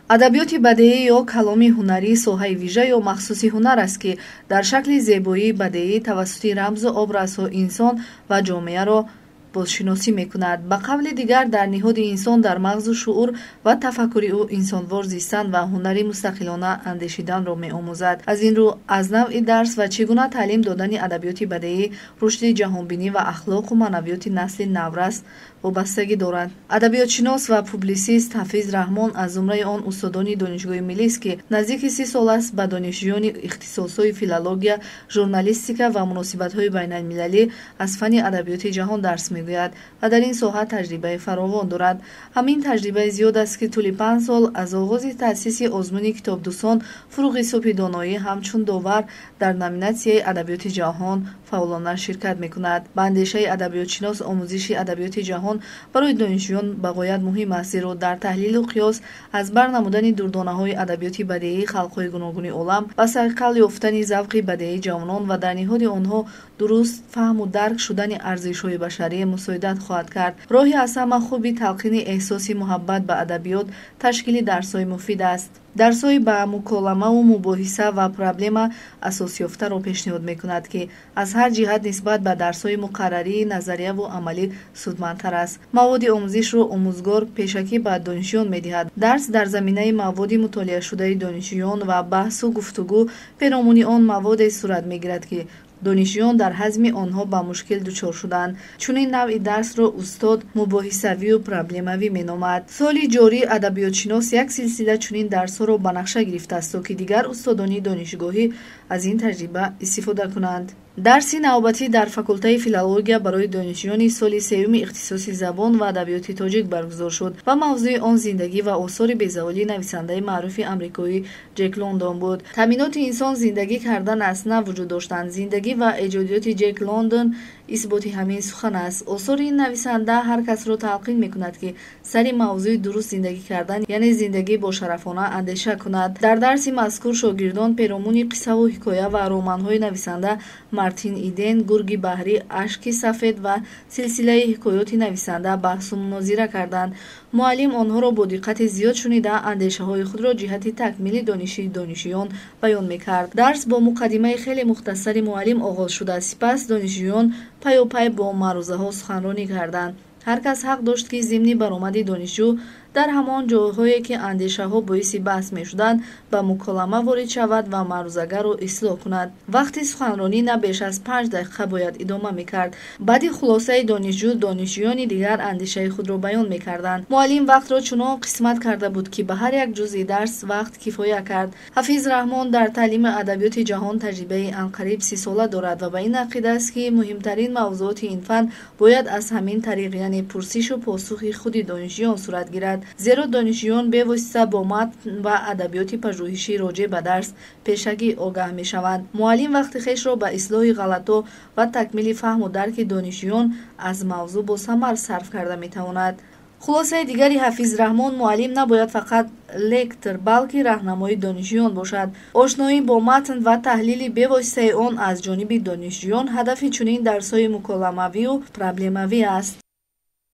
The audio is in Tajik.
адабиёти бадеӣ ё каломи ҳунарӣ соҳаи вижа ё махсуси ҳунар аст, ки дар шакли зебоии бадеӣ тавассути рамзу образҳо инсон ва ҷомеаро бозшиносӣ мекунад. ба қавли дигар, дар ниҳоди инсон, дар мағзу шуур ва тафаккури ӯ инсонвор зистан ва ҳунари мустақилона андешиданро меомӯзад. аз ин рӯ, аз навъи дарс ва чӣ гуна таълим додани адабиёти бадеӣ рушди ҷаҳонбинӣ ва ахлоқу маънавиёти насли наврас вобастагӣ дорад. адабиётшинос ва публисист Ҳафиз Раҳмон аз зумраи он устодони донишгоҳи миллист, ки наздики 30 сол аст ба донишҷӯёни ихтисосҳои филология, журналистика ва муносибатҳои байналмилалӣ аз фанни адабиёти ҷаҳон дарс мегӯяд ва дар ин соҳа таҷрибаи фаровон дорад. ҳамин таҷрибаи зиёд аст, ки тӯли 5 сол аз оғози таъсиси озмуни китобдӯстон фуруғи субҳи доноӣ ҳамчун довар дар номинатсияи адабиёти ҷаҳон фаъолона ширкат мекунад. ба андешаи адабиётшинос, омӯзиши адабиёти ҷаҳон барои донишҷӯён ба ғоят муҳим аст, зеро дар таҳлилу қиёс аз бар намудани дурдонаҳои адабиёти бадеӣ халқҳои гуногуни олам ба сарқал ёфтани завқи бадеии ҷавонон ва дар ниҳоди онҳо дуруст фаҳму дарк шудани арзишҳои башарӣ мусоидат хоҳад кард. роҳи аз ҳама хуби талқини эҳсоси муҳаббат ба адабиёт ташкили дарсҳои муфид аст. дарсҳои ба муколамаву мубоҳиса ва проблема асосёфтаро пешниҳод мекунад, ки аз ҳар ҷиҳат нисбат ба дарсҳои муқаррарии назарияву амалӣ судмандтар аст. маводи омӯзишро омӯзгор пешакӣ ба донишҷӯён медиҳад. дарс дар заминаи маводи мутолиашудаи донишҷӯён ва баҳсу гуфтугӯ пеномуни он маводе сурат мегирад, ки донишҷӯён дар ҳазми онҳо ба мушкил дучор шуданд. чунин навъи дарсро устод мубоҳисавию проблемавӣ меномад. соли ҷорӣ адабиётшинос як силсила чунин дарсҳоро ба нақша гирифтааст, то ки дигар устодони донишгоҳӣ аз ин таҷриба истифода кунанд. дарси навбатӣ дар факултаи филология барои донишҷӯёни соли сеюми ихтисоси забон ва адабиёти тоҷик баргузор шуд ва мавзӯи он зиндагӣ ва осори безаволи нависандаи маъруфи амрикоӣ Ҷек Лондон буд. таъминоти инсон зиндагӣ кардан аст, на вуҷуд доштан. зиндагӣ ва эҷодиёти Ҷек Лондон исботи ҳамин сухан аст. осори ин нависанда ҳар касро талқин мекунад, ки сари мавзӯи дуруст зиндагӣ кардан, яъне зиндагӣ бошарафона андеша кунад. дар дарси мазкур шогирдон перомуни қиссаву ҳикоя ва романҳои нависанда Мартин Иден, Гурги баҳрӣ, Ашки сафед ва силсилаи ҳикоёти нависанда баҳсу мунозира карданд. муаллим онҳоро бо диққати зиёд шунида, андешаҳои худро ҷиҳати такмили дониши донишҷӯён баён мекард. дарс бо муқаддимаи хеле мухтасари муаллим оғоз шуда, сипас донишҷӯён паёпай бо маърузаҳо суханронӣ карданд. ҳар кас ҳақ дошт, ки зимни баромади донишҷӯ дар ҳамон ҷойҳое ки андешаҳо боиси баҳс мешуданд ба муколама ворид шавад ва маърузагарро ислоҳ кунад. вақти суханронӣ на беш аз 5 дақиқа бояд идома мекард. баъди хулосаи донишҷӯ, донишҷӯёни дигар андешаи худро баён мекарданд. муаллим вақтро чунон қисмат карда буд, ки ба ҳар як ҷузъи дарс вақт кифоя кард. ҳафиз Раҳмон дар таълими адабиёти ҷаҳон таҷрибаи анқариб 30 сола дорад ва ба ин ақида аст, ки муҳимтарин мавзӯоти ин фан бояд аз ҳамин тариқ, яъне пурсишу посухи худи донишҷӯён сурат гирад. зеро донишҷӯён бевосита бо матн ва адабиёти пажӯҳишӣ роҷеъ ба дарс пешакӣ огаҳ мешаванд. муаллим вақти хешро ба ислоҳи ғалатҳо ва такмили фаҳму дарки донишҷӯён аз мавзӯъ бо самар сарф карда метавонад. хулосаи дигари Ҳафиз Раҳмон: муаллим набояд фақат лектор, балки раҳнамои донишҷӯён бошад. ошноӣ бо матн ва таҳлили бевоситаи он аз ҷониби донишҷӯён ҳадафи чунин дарсҳои муколамавию проблемавӣ аст.